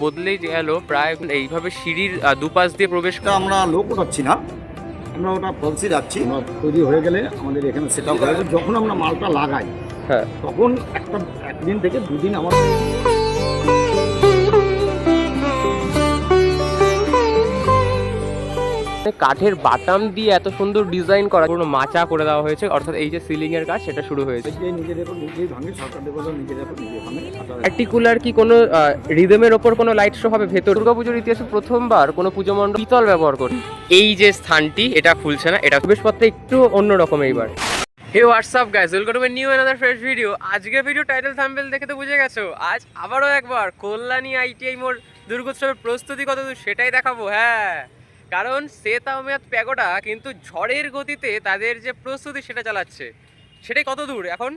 বদলেই গেল প্রায়। এইভাবে সিঁড়ির দুপাশ দিয়ে প্রবেশ আমরা লোক উঠাচ্ছি না, আমরা ওটা ফলসি যাচ্ছি। আমরা তৈরি হয়ে গেলে আমাদের এখানে সেট আপ হয়ে গেলে যখন আমরা মালটা লাগাই হ্যাঁ তখন একদিন থেকে দুদিন আমার কাঠের বাটাম দিয়ে এত সুন্দর ডিজাইন করা, পুরো মাচা করে দেওয়া হয়েছে, অর্থাৎ এই যে সিলিং এর কাজ সেটা শুরু হয়েছে। নিজেদের উপর নিজেই ভাঙে, সরকার দেবতা নিজেদের উপর নিজে ভাঙে। পার্টিকুলার কি কোনো রিদমের ওপর কোনো লাইট শো হবে ভেতর? দুর্গাপুজোর ইতিহাসে প্রথমবার কোনো পুজো মণ্ডপ পিতল ব্যবহার করে। এই যে স্থানটি এটা খুলছে না, এটা প্রবেশপত্রে একটু অন্যরকম এইবার। Hey what's up guys, welcome to my new another fresh video. আজকের ভিডিও টাইটেল থাম্বনেল দেখে তো বুঝে গেছো, আজ আবারও একবার কল্যাণী আইটিআই মোড় দুর্গোৎসবের প্রস্তুতি কতদূর সেটাই দেখাবো। হ্যাঁ, কারণ সেত আহমেদ প্যাগোডা কিন্তু ঝড়ের গতিতে তাদের যে প্রস্তুতি সেটা চালাচ্ছে, সেটাই কত দূর এখন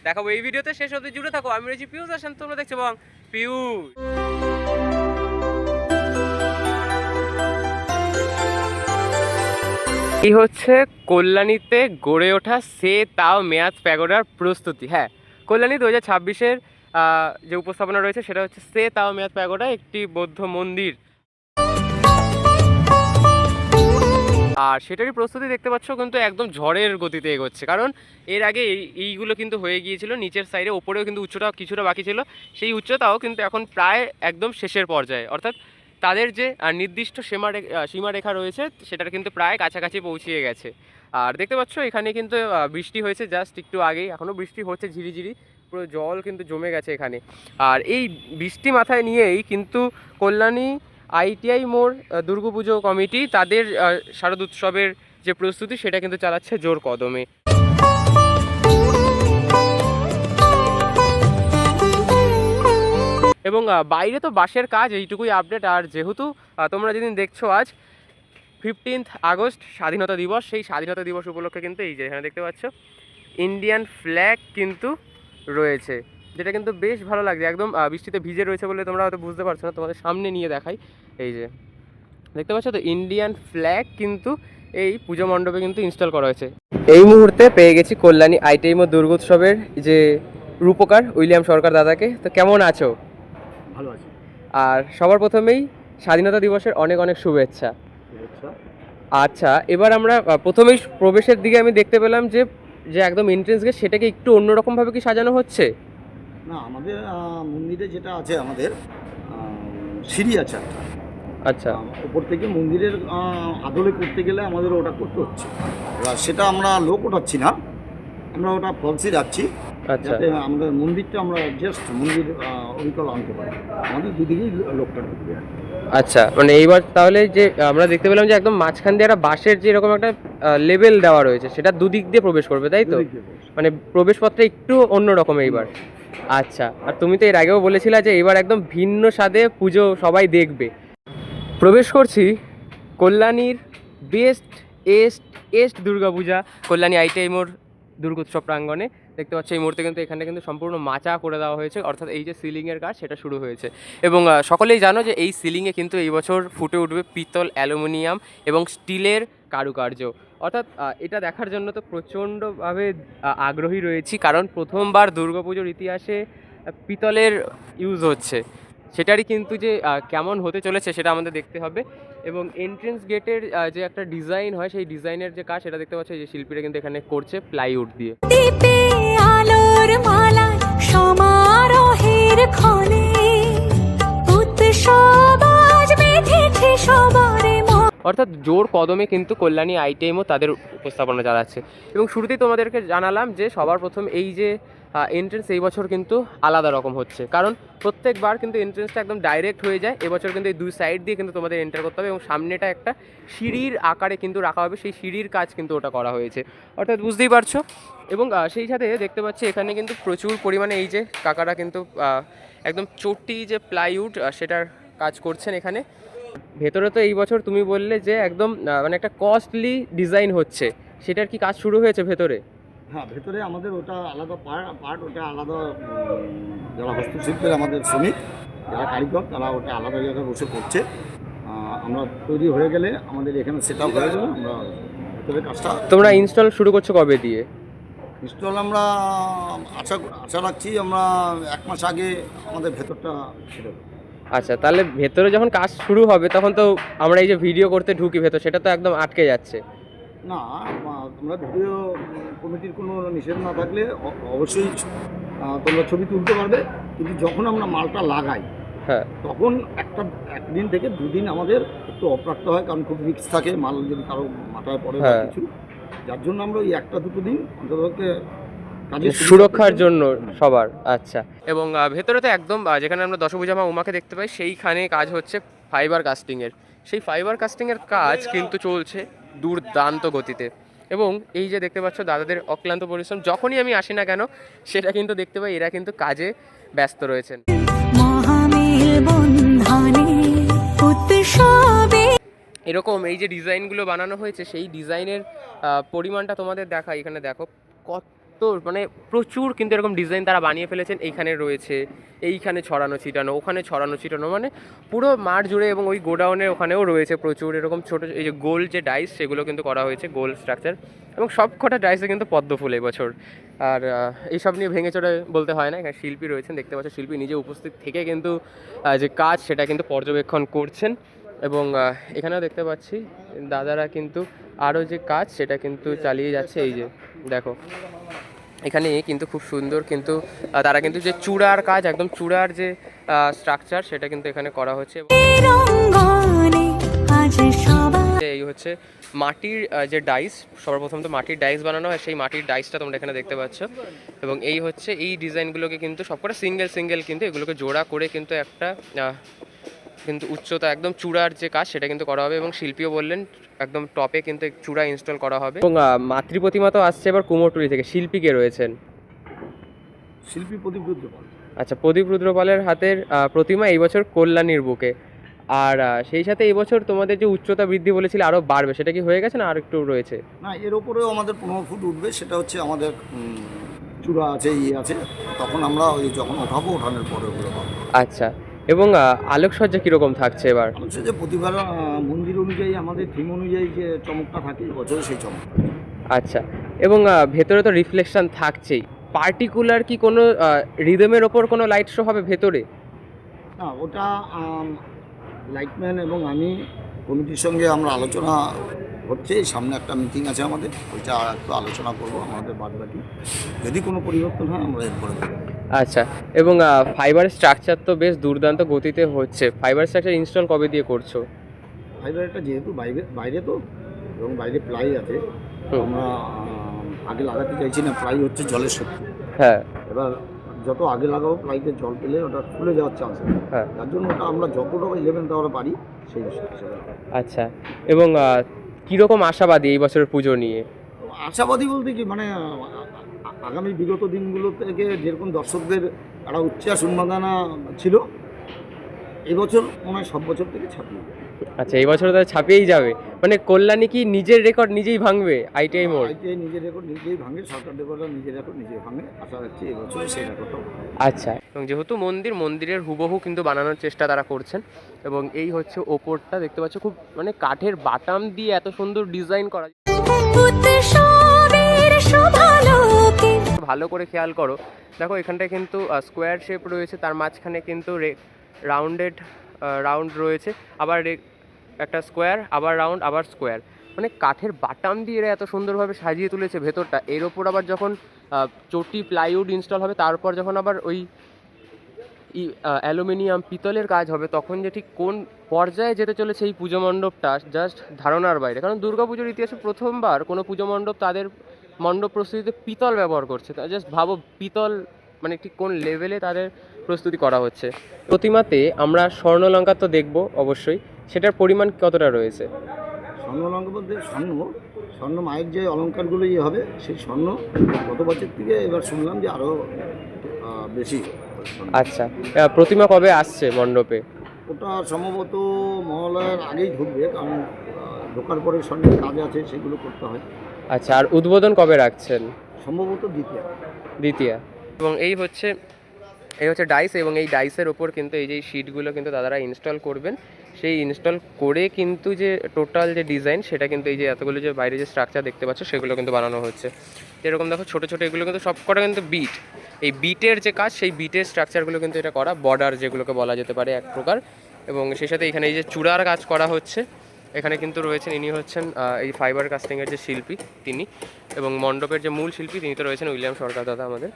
দেখাবো এই ভিডিওতে। শেষ অবধি জুড়ে থাকো। আমি রয়েছি পিউষ আর তোমরা দেখছো বং পিউষ। এই হচ্ছে কল্যাণীতে গড়ে ওঠা সেত আহমেদ প্যাগোডার প্রস্তুতি। হ্যাঁ, কল্যাণী 2026-এর যে উপস্থাপনা রয়েছে সেটা হচ্ছে সেত আহমেদ প্যাগোডা, একটি বৌদ্ধ মন্দির। আর সেটারই প্রস্তুতি দেখতে পাচ্ছ কিন্তু একদম ঝড়ের গতিতে এগোচ্ছে, কারণ এর আগে এইগুলো কিন্তু হয়ে গিয়েছিল নিচের সাইডে, ওপরেও কিন্তু উচ্চতা কিছুটা বাকি ছিল, সেই উচ্চতাও কিন্তু এখন প্রায় একদম শেষের পর্যায়ে, অর্থাৎ তাদের যে নির্দিষ্ট সীমারেখা রয়েছে সেটার কিন্তু প্রায় কাছাকাছি পৌঁছিয়ে গেছে। আর দেখতে পাচ্ছ এখানে কিন্তু বৃষ্টি হয়েছে জাস্ট একটু আগেই, এখনও বৃষ্টি হচ্ছে ঝিরিঝিরি, পুরো জল কিন্তু জমে গেছে এখানে। আর এই বৃষ্টি মাথায় নিয়েই কিন্তু কল্যাণী আইটিআই মোড় দুর্গাপুজো কমিটি তাদের শারদ উৎসবের যে প্রস্তুতি সেটা কিন্তু চালাচ্ছে জোর কদমে। এবং বাইরে তো বাসের কাজ, এইটুকুই আপডেট। আর যেহেতু তোমরা যেদিন দেখছো আজ 15 আগস্ট স্বাধীনতা দিবস, সেই স্বাধীনতা দিবস উপলক্ষে কিন্তু এই যে এখানে দেখতে পাচ্ছ ইন্ডিয়ান ফ্ল্যাগ কিন্তু রয়েছে, যেটা কিন্তু বেশ ভালো লাগছে। একদম বৃষ্টিতে ভিজে রয়েছে বলে তোমরা হয়তো বুঝতে পারছো না, তোমাদের সামনে নিয়ে দেখাই। এই যে দেখতে পাচ্ছ তো ইন্ডিয়ান ফ্ল্যাগ কিন্তু এই পুজো মণ্ডপে কিন্তু ইনস্টল করা হয়েছে। এই মুহূর্তে পেয়ে গেছি কল্যাণী আইটিআই মোড় দুর্গোৎসবের যে রূপকার উইলিয়াম সরকার দাদাকে। তো কেমন আছো? ভালো আছে। আর সবার প্রথমেই স্বাধীনতা দিবসের অনেক অনেক শুভেচ্ছা। আচ্ছা, এবার আমরা প্রথমেই প্রবেশের দিকে আমি দেখতে পেলাম যে যে একদম এন্ট্রেন্স গেট সেটাকে একটু অন্যরকমভাবে কি সাজানো হচ্ছে? না, আমাদের মন্দিরে যেটা আছে আমাদের সিঁড়ি আছে একটা। আচ্ছা, উপর থেকে মন্দিরের আদলে করতে গেলে আমাদের ওটা করতে হচ্ছে। এবার সেটা আমরা লোক উঠাচ্ছি না, আমরা ওটা ফলসি যাচ্ছি, যাতে আমাদের মন্দিরটা আমরা জাস্ট মন্দির অবিকল আনতে পারি। আমাদের দুদিকেই লোকটা ঢুকবে। আচ্ছা, মানে এইবার তাহলে যে আমরা দেখতে পেলাম যে একদম মাঝখান দিয়ে একটা বাঁশের যে এরকম একটা লেভেল দেওয়া রয়েছে সেটা দুদিক দিয়ে প্রবেশ করবে, তাই তো? মানে প্রবেশপত্রে একটু অন্যরকম এইবার। আচ্ছা, আর তুমি তো এর আগেও বলেছিলে যে এবার একদম ভিন্ন স্বাদে পুজো সবাই দেখবে। প্রবেশ করছি কল্যাণীর বেস্ট এস্ট দুর্গাপূজা কল্যাণী আইটিআই মোড় দুর্গোৎসব প্রাঙ্গণে। দেখতে পাচ্ছ এই মুহূর্তে কিন্তু এখানে কিন্তু সম্পূর্ণ মাচা করে দেওয়া হয়েছে, অর্থাৎ এই যে সিলিংয়ের কাজ সেটা শুরু হয়েছে। এবং সকলেই জানো যে এই সিলিংয়ে কিন্তু এই বছর ফুটে উঠবে পিতল, অ্যালুমিনিয়াম এবং স্টিলের কারুকার্য। অর্থাৎ এটা দেখার জন্য তো প্রচণ্ডভাবে আগ্রহী রয়েছি, কারণ প্রথমবার দুর্গাপুজোর ইতিহাসে পিতলের ইউজ হচ্ছে, সেটারই কিন্তু যে কেমন হতে চলেছে সেটা আমাদের দেখতে হবে। এবং এন্ট্রেন্স গেটের যে একটা ডিজাইন হয় সেই ডিজাইনের যে কাজ সেটা দেখতে পাচ্ছি যে শিল্পীরা কিন্তু এখানে করছে প্লাইউড দিয়ে। আলোর মালা সমারোহের ক্ষণে উৎসব আজ বেঁধেছে সবারে। অর্থাৎ জোর কদমে কিন্তু কল্যাণী আইটিআই মোড় তাদের উপস্থাপনা চালাচ্ছে। এবং শুরুতেই তোমাদেরকে জানালাম যে সবার প্রথম এই যে এন্ট্রেন্স এই বছর কিন্তু আলাদা রকম হচ্ছে, কারণ প্রত্যেকবার কিন্তু এন্ট্রেন্সটা একদম ডাইরেক্ট হয়ে যায়, এবছর কিন্তু এই দুই সাইড দিয়ে কিন্তু তোমাদের এন্টার করতে হবে এবং সামনেটা একটা সিঁড়ির আকারে কিন্তু রাখা হবে, সেই সিঁড়ির কাজ কিন্তু ওটা করা হয়েছে, অর্থাৎ বুঝতেই পারছো। এবং সেই সাথে দেখতে পাচ্ছি এখানে কিন্তু প্রচুর পরিমাণে এই যে কাকারা কিন্তু একদম চটি যে প্লাইউড সেটার কাজ করছেন এখানে। ভেতরে তো এই বছর তুমি বললে যে একদম মানে একটা কস্টলি ডিজাইন হচ্ছে, সেটার কি কাজ শুরু হয়েছে ভেতরে? হ্যাঁ, ভেতরে আমাদের ওটা আলাদা পার্ট, ওটা আলাদা যারা হস্তশিল্পের আমাদের শ্রমিক, যারা কারিগর, তারা ওটা আলাদা জায়গায় বসে করছে। আমরা তৈরি হয়ে গেলে আমাদের এখানে সেট আপ হয়ে যাবে। আমরা ভেতরে কাজটা তোমরা ইনস্টল শুরু করছো কবে দিয়ে? ইনস্টল আমরা আশা রাখছি আমরা 1 মাস আগে আমাদের ভেতরটা ছেড়ে দেবো। আচ্ছা, তাহলে ভেতরে যখন কাজ শুরু হবে তখন তো আমরা এই যে ভিডিও করতে ঢুকি ভেতর, সেটা তো একদম আটকে যাচ্ছে। না, আমরা ভিডিও কমিটির কোনো নিষেধ না থাকলে অবশ্যই তোমরা ছবি তুলতে পারবে, কিন্তু যখন আমরা মালটা লাগাই হ্যাঁ, তখন একদিন থেকে দুদিন আমাদের একটু অপ্রাপ্ত হয়, কারণ খুব রিস্ক থাকে মাল যদি কারো মাথায় পড়ে বা হ্যাঁ। কিছু, যার জন্য আমরা ওই একটা দুটো দিন অন্ততপক্ষে কাজের সুরক্ষার জন্য সবার। আচ্ছা, এবং ভেতরে তো একদম যেখানে আমরা দশভুজা মা উমাকে দেখতে পাই সেইখানে কাজ হচ্ছে ফাইবার কাস্টিংয়ের। সেই ফাইবার কাস্টিংয়ের কাজ কিন্তু চলছে দুর্দান্ত গতিতে। এবং এই যে দেখতে পাচ্ছ দাদাদের অক্লান্ত পরিশ্রম, যখনই আমি আসি না কেন সেটা কিন্তু দেখতে পাই এরা কিন্তু কাজে ব্যস্ত রয়েছেন। এরকম এই যে ডিজাইনগুলো বানানো হয়েছে সেই ডিজাইনের পরিমাণটা তোমাদের দেখাই, এখানে দেখো কত, মানে প্রচুর কিন্তু এরকম ডিজাইন তারা বানিয়ে ফেলেছেন। এইখানে রয়েছে, এইখানে ছড়ানো ছিটানো, ওখানে ছড়ানো ছিটানো, মানে পুরো মাঠ জুড়ে, এবং ওই গোডাউনের ওখানেও রয়েছে প্রচুর এরকম ছোটো এই যে গোল যে ডাইস সেগুলো কিন্তু করা হয়েছে, গোল স্ট্রাকচার, এবং সব কটা ডাইসে কিন্তু পদ্ম ফুল এবছর। আর এইসব নিয়ে ভেঙে চড়ে বলতে হয় না, এখানে শিল্পী রয়েছেন, দেখতে পাচ্ছ শিল্পী নিজে উপস্থিত থেকে কিন্তু যে কাজ সেটা কিন্তু পর্যবেক্ষণ করছেন। এবং এখানেও দেখতে পাচ্ছি দাদারা কিন্তু আরও যে কাজ সেটা কিন্তু চালিয়ে যাচ্ছে। এই যে দেখো এখানে কিন্তু খুব সুন্দর কিন্তু তারা কিন্তু যে চূড়ার কাজ, একদম চূড়ার যে স্ট্রাকচার সেটা কিন্তু এখানে করা হচ্ছে। এই হচ্ছে মাটির যে ডাইস, সর্বপ্রথম তো মাটির ডাইস বানানো হয়, সেই মাটির ডাইসটা তোমরা এখানে দেখতে পাচ্ছ। এবং এই হচ্ছে এই ডিজাইনগুলোকে কিন্তু সবকটা সিঙ্গেল সিঙ্গেল কিন্তু এগুলোকে জোড়া করে কিন্তু একটা কিন্তু উচ্চতা একদম চূড়ার যে কাজ সেটা কিন্তু করা হবে। এবং শিল্পীও বললেন একদম টপে কিন্তু চূড়া ইনস্টল করা হবে। এবং মাতৃ প্রতিমা তো আসছে এবার কুমোরটুলি থেকে, শিল্পী কে রয়েছেন? শিল্পী প্রদীপ রুদ্রপাল। আচ্ছা, প্রদীপ রুদ্রপালের হাতের প্রতিমা এই বছর কল্যাণীর বুকে। আর সেই সাথে এই বছর তোমাদের যে উচ্চতা বৃদ্ধি বলেছিল আরও বাড়বে, সেটা কি হয়ে গেছে না আর একটু রয়েছে? না, এর ওপরেও আমাদের 15 ফুট উঠবে, সেটা হচ্ছে আমাদের চূড়া আছে, আছে, তখন আমরা ওই যখন ওঠাবো ওঠানোর পরে ওগুলো পাবো। আচ্ছা, এবং আলোকসজ্জা কীরকম থাকছে এবার? হচ্ছে যে প্রতিবার মন্দির অনুযায়ী আমাদের থিম অনুযায়ী যে চমকটা থাকে বছরে সেই চমকটা। আচ্ছা, এবং ভেতরে তো রিফ্লেকশন থাকছেই, পার্টিকুলার কি কোনো রিদমের ওপর কোনো লাইট শো হবে ভেতরে? না, ওটা লাইটম্যান এবং আমি কমিটির সঙ্গে আমরা আলোচনা হচ্ছে, সামনে একটা মিটিং আছে আমাদের, ওইটা একটু আলোচনা করবো আমাদের বাদবাকি, যদি কোনো পরিবর্তন হয় আমরা এরপরে করবো। আচ্ছা, এবং ফাইবার স্ট্রাকচার তো বেশ দুর্দান্ত গতিতে হচ্ছে, ফাইবার স্ট্রাকচার ইনস্টল কবে দিয়ে করছো? ফাইবারটা যেহেতু বাইরে তো, এবং বাইরে প্লাই আছে, আমরা আগে লাগাতে চাইছি না, প্লাই হচ্ছে জলের শক্তি। হ্যাঁ, এবার যত আগে লাগাবো প্লাইতে জল পেলে ওটা ফুলে যাওয়ার চান্স আছে, হ্যাঁ, তার জন্য ওটা আমরা যতটা 11 দেওয়ার পারি সেই হিসাবে। আচ্ছা, এবং কীরকম আশাবাদী এই বছরের পুজো নিয়ে? আশাবাদী বলতে কি, মানে আগামী বিগত দিনগুলো থেকে যেরকম দর্শকদের একটা উচ্ছ্বাস উন্মাদনা ছিল, এবছর মনে হয় সব বছর থেকে ছাপিয়ে যাবে। আচ্ছা, এই বছর তাহলে ছাপিয়েই যাবে, মানে কল্যাণী কি নিজের রেকর্ড নিজেই ভাঙবে? আইটিআই মোড় আইটিআই নিজের রেকর্ড নিজেই ভাঙে, সরকার রেকর্ডও নিজের রেকর্ড নিজেই ভাঙে, আশা রাখছি এবছর সেই রেকর্ডটাও। আচ্ছা, এবং যেহেতু মন্দিরের হুবহু কিন্তু বানানোর চেষ্টা তারা করছেন। এবং এই হচ্ছে ওপরটা দেখতে পাচ্ছ, খুব মানে কাঠের বাটাম দিয়ে এত সুন্দর ডিজাইন করা। ভালো করে খেয়াল করো, দেখো এখানটায় কিন্তু স্কোয়ার শেপ রয়েছে, তার মাঝখানে কিন্তু রাউন্ড রয়েছে, আবার একটা স্কোয়ার, আবার রাউন্ড, আবার স্কোয়ার, মানে কাঠের বাটাম দিয়ে এরা এত সুন্দরভাবে সাজিয়ে তুলেছে ভেতরটা। এর ওপর আবার যখন চটি প্লাইউড ইনস্টল হবে, তারপর যখন আবার ওই অ্যালুমিনিয়াম পিতলের কাজ হবে, তখন যে ঠিক কোন পর্যায়ে যেতে চলেছে এই পুজো মণ্ডপটা জাস্ট ধারণার বাইরে। কারণ দুর্গাপুজোর ইতিহাসে প্রথমবার কোনো পুজো মণ্ডপ তাদের মণ্ডপ প্রস্তুতিতে পিতল ব্যবহার করছে, তা জাস্ট ভাবো পিতল মানে ঠিক কোন লেভেলে তাদের প্রস্তুতি করা হচ্ছে। প্রতিমাতে আমরা স্বর্ণলঙ্কার তো দেখবো অবশ্যই, সেটার পরিমাণ কতটা রয়েছে? স্বর্ণ অলঙ্কার বলতে স্বর্ণ মায়ের যে অলঙ্কারগুলো হবে, সেই স্বর্ণ গত বছর থেকে এবার শুনলাম যে আরও বেশি। আচ্ছা, প্রতিমা কবে আসছে মণ্ডপে? ওটা সম্ভবত মহালয়ার আগেই ঢুকবে, কারণ ঢোকার পরে স্বর্ণের কাজ আছে, সেগুলো করতে হয়। আচ্ছা, আর উদ্বোধন কবে রাখছেন? সম্ভবত দ্বিতীয়া। এবং এই হচ্ছে ডাইস, এবং এই ডাইসের ওপর কিন্তু এই যে শিটগুলো কিন্তু দাদারা ইনস্টল করবেন। সেই ইনস্টল করে কিন্তু যে টোটাল যে ডিজাইন সেটা কিন্তু এই যে এতগুলো যে বাইরে যে স্ট্রাকচার দেখতে পাচ্ছ সেগুলো কিন্তু বানানো হচ্ছে। এরকম দেখো ছোটো ছোটো এগুলো কিন্তু সব কটা কিন্তু বিট, এই বিটের যে কাজ, সেই বিটের স্ট্রাকচারগুলো কিন্তু এটা করা, বর্ডার যেগুলোকে বলা যেতে পারে এক প্রকার। এবং সেই সাথে এখানে এই যে চূড়ার কাজ করা হচ্ছে, এখানে কিন্তু রয়েছেন, ইনি হচ্ছেন এই ফাইবার কাস্টিংয়ের যে শিল্পী তিনি, এবং মণ্ডপের যে মূল শিল্পী তিনি তো রয়েছেন উইলিয়াম সরকার দাদা আমাদের।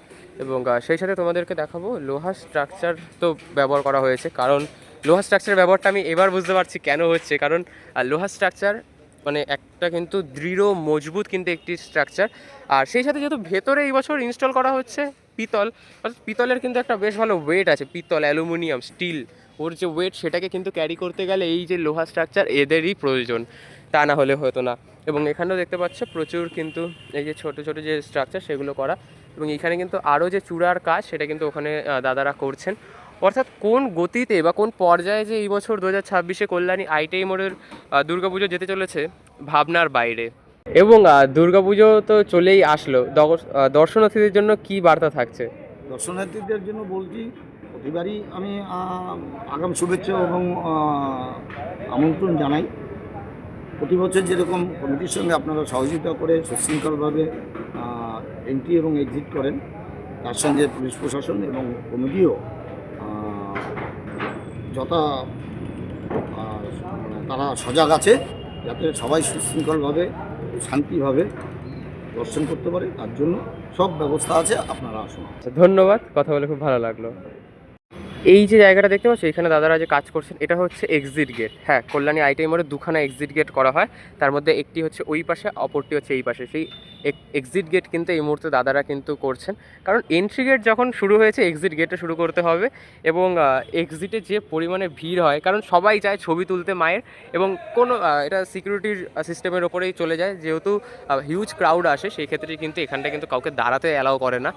এবং সেই সাথে তোমাদেরকে দেখাবো লোহার স্ট্রাকচার তো ব্যবহার করা হয়েছে, কারণ লোহার স্ট্রাকচার ব্যবহারটা আমি এবার বুঝতে পারছি কেন হচ্ছে, কারণ লোহার স্ট্রাকচার মানে একটা কিন্তু দৃঢ় মজবুত কিন্তু একটি স্ট্রাকচার। আর সেই সাথে যেহেতু ভেতরে এই বছর ইনস্টল করা হচ্ছে পিতল, অর্থাৎ পিতলের কিন্তু একটা বেশ ভালো ওয়েট আছে, পিতল, অ্যালুমিনিয়াম, স্টিল, ওর যে ওয়েট সেটাকে কিন্তু ক্যারি করতে গেলে এই যে লোহা স্ট্রাকচার এদেরই প্রয়োজন, তা না হলে হতো না। এবং এখানেও দেখতে পাচ্ছ প্রচুর কিন্তু এই যে ছোটো ছোটো যে স্ট্রাকচার সেগুলো করা, এবং এখানে কিন্তু আরও যে চূড়ার কাজ সেটা কিন্তু ওখানে দাদারা করছেন। অর্থাৎ কোন গতিতে বা কোন পর্যায়ে যে এই বছর 2026-এ কল্যাণী আইটিআই মোড়ের দুর্গাপুজো যেতে চলেছে ভাবনার বাইরে। এবং দুর্গাপুজো তো চলেই আসলো, দর্শনার্থীদের জন্য কি বার্তা থাকছে? দর্শনার্থীদের জন্য বলছি, প্রতিবারই আমি আগাম শুভেচ্ছা এবং আমন্ত্রণ জানাই। প্রতি বছর যেরকম কমিটির সঙ্গে আপনারা সহযোগিতা করে সুশৃঙ্খলভাবে এন্ট্রি এবং এক্সিট করেন, তার সঙ্গে পুলিশ প্রশাসন এবং কমিটিও যথা তারা সজাগ আছে যাতে সবাই সুশৃঙ্খলভাবে শান্তিভাবে দর্শন করতে পারে, তার জন্য সব ব্যবস্থা আছে, আপনারা আসুন। ধন্যবাদ, কথা বলে খুব ভালো লাগলো। এই যে জায়গাটা দেখতে পাচ্ছ এখানে দাদারা যে কাজ করছেন, এটা হচ্ছে এক্সিট গেট। হ্যাঁ, কল্যাণী আইটিআই মোড়ে দুখানা এক্সিট গেট করা হয়, তার মধ্যে একটি হচ্ছে ওই পাশে, অপরটি হচ্ছে এই পাশে। সেই এক্সিট গেট কিন্তু এই মুহূর্তে দাদারা কিন্তু করছেন, কারণ এন্ট্রি গেট যখন শুরু হয়েছে এক্সিট গেটে শুরু করতে হবে। এবং এক্সিটে যে পরিমাণে ভিড় হয়, কারণ সবাই চায় ছবি তুলতে মায়ের, এবং কোনো এটা সিকিউরিটির সিস্টেমের ওপরেই চলে যায়, যেহেতু হিউজ ক্রাউড আসে, সেই ক্ষেত্রে কিন্তু এখানটা কিন্তু কাউকে দাঁড়াতে অ্যালাউ করে না।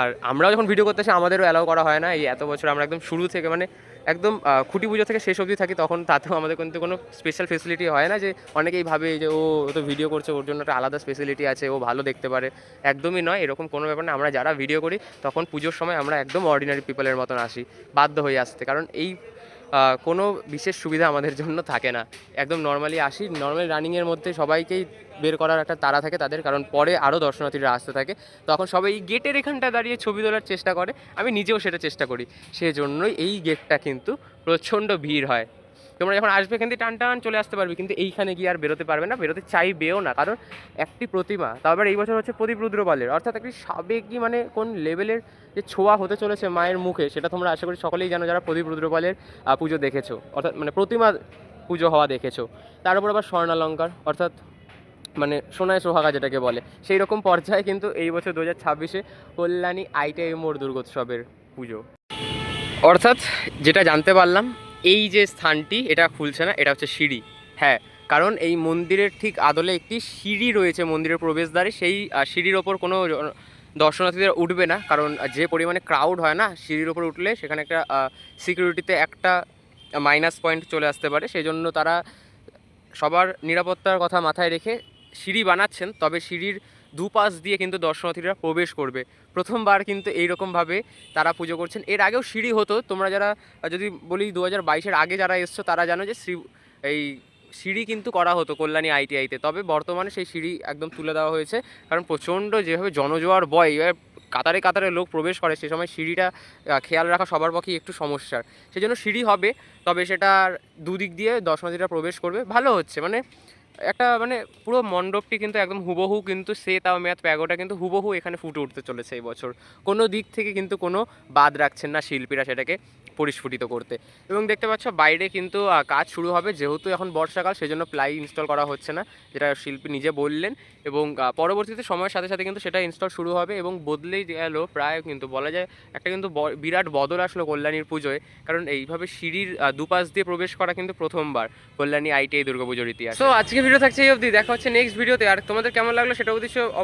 আর আমরাও যখন ভিডিও করতে আসি আমাদেরও অ্যালাউ করা হয় না। এই এত বছর আমরা একদম শুরু থেকে মানে একদম খুঁটি পুজো থেকে শেষ অবধি থাকি, তখন তাতেও আমাদের কিন্তু কোনো স্পেশাল ফেসিলিটি হয় না যে অনেকেই ভাবে যে ও তো ভিডিও করছে ওর জন্য একটা আলাদা স্পেশালিটি আছে, ও ভালো দেখতে পারে। একদমই নয়, এরকম কোনো ব্যাপার না। আমরা যারা ভিডিও করি তখন পুজোর সময় আমরা একদম অর্ডিনারি পিপলের মতন আসি, বাধ্য হয়ে আসতে, কারণ এই কোনো বিশেষ সুবিধা আমাদের জন্য থাকে না। একদম নর্মালি আসি, নর্মাল রানিংয়ের মধ্যে সবাইকেই বের করার একটা তাড়া থাকে তাদের, কারণ পরে আরও দর্শনার্থীরা আসতে থাকে, তখন সবাই এই গেটের এখানটায় দাঁড়িয়ে ছবি তোলার চেষ্টা করে। আমি নিজেও সেটা চেষ্টা করি, সেজন্যই এই গেটটা কিন্তু প্রচণ্ড ভিড় হয়। তোমরা যখন আসবে এখান থেকে টান টান চলে আসতে পারবে, কিন্তু এইখানে গিয়ে আর বেরোতে পারবে না, বেরোতে চাইবেও না, কারণ একটি প্রতিমা, তারপর এই বছর হচ্ছে প্রদীপ রুদ্রপালের, অর্থাৎ একটি সাবেকি মানে কোন লেভেলের যে ছোঁয়া হতে চলেছে মায়ের মুখে, সেটা তোমরা আশা করি সকলেই জানো যারা প্রদীপ রুদ্রপালের পুজো দেখেছো, অর্থাৎ মানে প্রতিমা পুজো হওয়া দেখেছো। তার উপর আবার স্বর্ণালঙ্কার, অর্থাৎ মানে সোনায় সোহাগা যেটাকে বলে, সেই রকম পর্যায়ে কিন্তু এই বছর 2026-এ কল্যাণী আইটিআই মোড় দুর্গোৎসবের পুজো। অর্থাৎ যেটা জানতে পারলাম, এই যে স্থানটি এটা খুলছে না, এটা হচ্ছে সিঁড়ি। হ্যাঁ, কারণ এই মন্দিরের ঠিক আদলে একটি সিঁড়ি রয়েছে মন্দিরের প্রবেশদ্বারে, সেই সিঁড়ির ওপর কোনো দর্শনার্থীদের উঠবে না, কারণ যে পরিমাণে ক্রাউড হয় না, সিঁড়ির ওপর উঠলে সেখানে একটা সিকিউরিটিতে একটা মাইনাস পয়েন্ট চলে আসতে পারে, সেই জন্য তারা সবার নিরাপত্তার কথা মাথায় রেখে সিঁড়ি বানাচ্ছেন। তবে সিঁড়ির দুপাশ দিয়ে কিন্তু দর্শনার্থীরা প্রবেশ করবে। প্রথমবার কিন্তু এইরকমভাবে তারা পুজো করছেন। এর আগেও সিঁড়ি হতো, তোমরা যারা যদি বলি 2022-এর আগে যারা এসছো তারা জানো যে এই সিঁড়ি কিন্তু করা হতো কল্যাণী আইটিআইতে, তবে বর্তমানে সেই সিঁড়ি একদম তুলে দেওয়া হয়েছে, কারণ প্রচণ্ড যেভাবে জনজোয়ার বয়, কাতারে কাতারে লোক প্রবেশ করে, সে সময় সিঁড়িটা খেয়াল রাখা সবার পক্ষে একটু সমস্যার। সেই জন্য সিঁড়ি হবে, তবে সেটার দুদিক দিয়ে দর্শনার্থীরা প্রবেশ করবে। ভালো হচ্ছে, মানে একটা মানে পুরো মণ্ডপটি কিন্তু একদম হুবহু, কিন্তু সে তাও মেয়াদ প্যাগোটা কিন্তু হুবহু এখানে ফুটে উঠতে চলেছে এই বছর। কোনো দিক থেকে কিন্তু কোনো বাদ রাখছেন না শিল্পীরা সেটাকে পরিস্ফুটিত করতে। এবং দেখতে পাচ্ছ বাইরে কিন্তু কাজ শুরু হবে, যেহেতু এখন বর্ষাকাল সেজন্য প্লাই ইনস্টল করা হচ্ছে না, যেটা শিল্পী নিজে বললেন। এবং পরবর্তীতে সময়ের সাথে সাথে কিন্তু সেটা ইনস্টল শুরু হবে, এবং বদলেই গেল প্রায়, কিন্তু বলা যায় একটা কিন্তু বিরাট বদল আসলো কল্যাণীর পুজোয়, কারণ এইভাবে সিঁড়ির দুপাশ দিয়ে প্রবেশ করা কিন্তু প্রথমবার কল্যাণী আইটিআই দুর্গাপুজোর ইতিহাস। তো আজকে ভিডিও থাকছে এই অবধি, দেখা হচ্ছে নেক্সট ভিডিওতে। আর তোমাদের কেমন লাগলো সেটা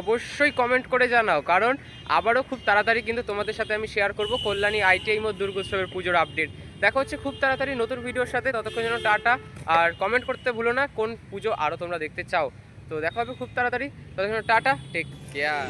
অবশ্যই কমেন্ট করে জানাও, কারণ আবারও খুব তাড়াতাড়ি কিন্তু তোমাদের সাথে আমি শেয়ার করব কল্যাণী আইটিআই মোড় দুর্গোৎসবের পুজোর আপডেট। দেখা হচ্ছে খুব তাড়াতাড়ি নতুন ভিডিওর সাথে, ততক্ষণ যেন টাটা। আর কমেন্ট করতে ভুলো না কোন পুজো আরও তোমরা দেখতে চাও। তো দেখা হবে খুব তাড়াতাড়ি, ততক্ষণ টাটা, টেক কেয়ার।